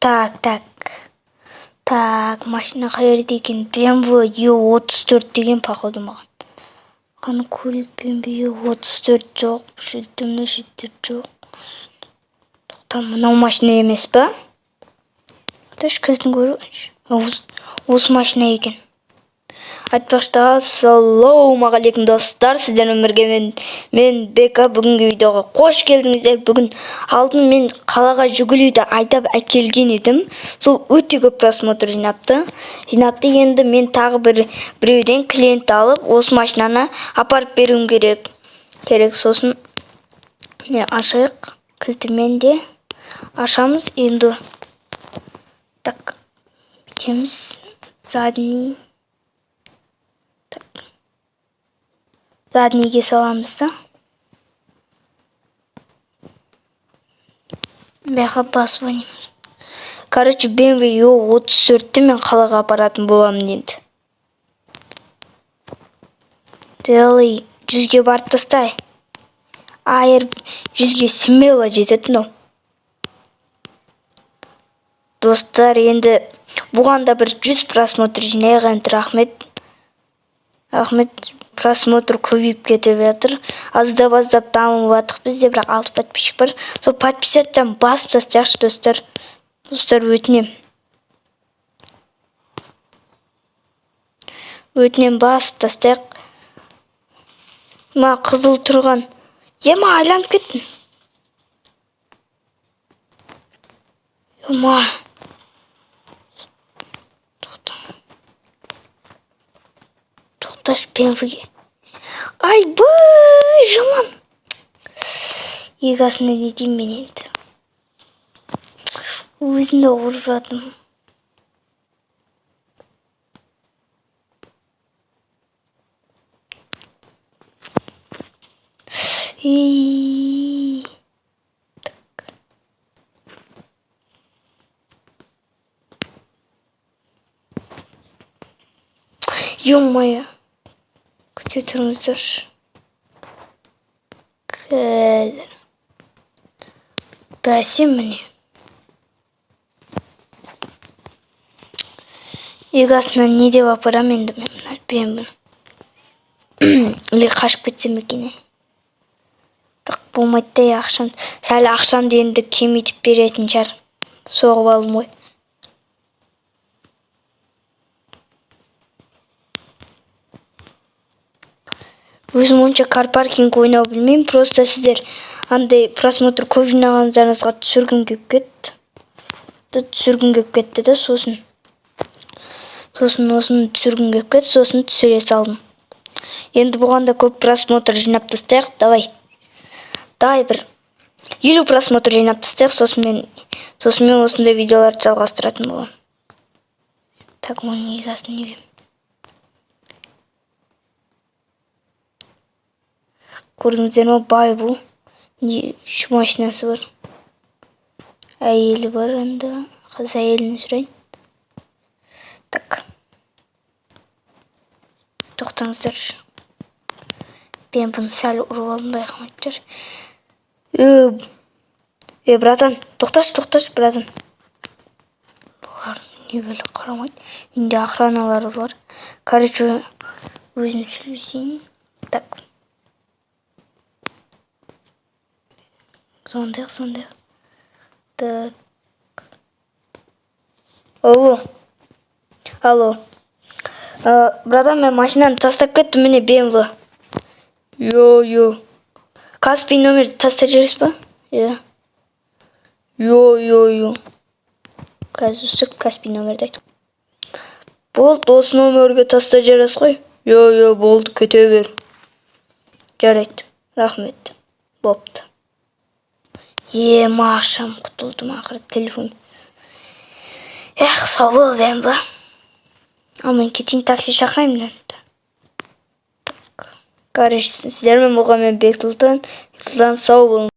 Так. Так, машина қайерде екен? BMW E34 деген походу маған. Қаны көлік BMW E34 жоқ, шеттімді шеттер жоқ. Тоқтам, мынау машина емес па? Таш кілтін көріңізші. Осы машина екен. Айтпақшы, ассалаумағалейкум достар, сіздермен өмірге мен Бека. Бүгінгі видеоға қош келдіңіздер. Бүгін алдын мен қалаға жүгілуді айдап әкелген едім. Сол өте көп просмотр жинапты. Енді мен тағы біреуден клиент алып, осы машинаны апарып беруім керек. Сосын ашайық. Кілтімен де ашамыз. Енді так, бітеміз. Заднийге саламыз да. Бәға басып ойнаймыз. Короче, BMW E34-ті мен қалаға апаратын боламын енді. Делай 100-ге барып тастай. Айыр 100-ге смело жететін ол. Достар, енді бұғанда бір 100 просмотр жинайған. Рахмет, просмотр көбейіп кетіп жатыр. Аздап дамып жатық бізде, бірақ 6 подписчик бар. Сол подписаттан басып тастайықшы достар. Өтінем басып тастайық. Ма қызыл тұрған. Ема айланып кеттім. Ема. Тоқташ BMW-ге. Ай, жаман. Егасына детейм мен енді. Өзімді ұрып жатым. Ё-моё. Күте тұрыңыздаршы. Кәдір. Бәсе міне. Егасына не деп апарам енді мен BMW. Или қашып кетсем екен. Бірақ болмайды да ақшам. Сәл ақшамды енді кемейтіп беретін шығар. Соғып алдым ғой. Өзім онша карпаркинг ойнау білмеймін. Просто сіздер андай просмотр көп жинағандарыңызға түсіргім кеп кетті да, сосын осыны түсіргім кеп кетті, сосын түсіре салдым. Енді бұғанда көп просмотр жинап тастайық, давай бір 50 просмотр жинап тастайық, сосын мен осындай видеоларды жалғастыратын болам. Так, оның егасын не бем. Көрдіңіздер ма, бай бұл. Үш машинасы бар. Әйелі бар анда. Қыз әйеліне сұрайын. Так. Тоқтаңыздар. Мен бұны сәл ұрып алдым байқамайттар. Братан, тоқташ, братан. Бұлар не бөлі қарамайды. Үйінде охраналары бар. Короче, өзім сөйлесейін. Так. Сондайық. Так. Алло. Братан, мен машинаны тастап кеттім, міне BMW. Йо. Каспий номерді тастап жүресіз ба? Йо. Қазір үсіп Каспий номерді айтып. Болды, осы номерге тастап жүресіз ғой? Йо, болды, кете бер. Жарайды, рахмет. Бопты. Ақшам құтылдым ақыры телефон. Сау бол, BMW. Ал мен кетейін, такси шақырайын. Короче, сіздермен болған мен Бектұлдан. Сау болың.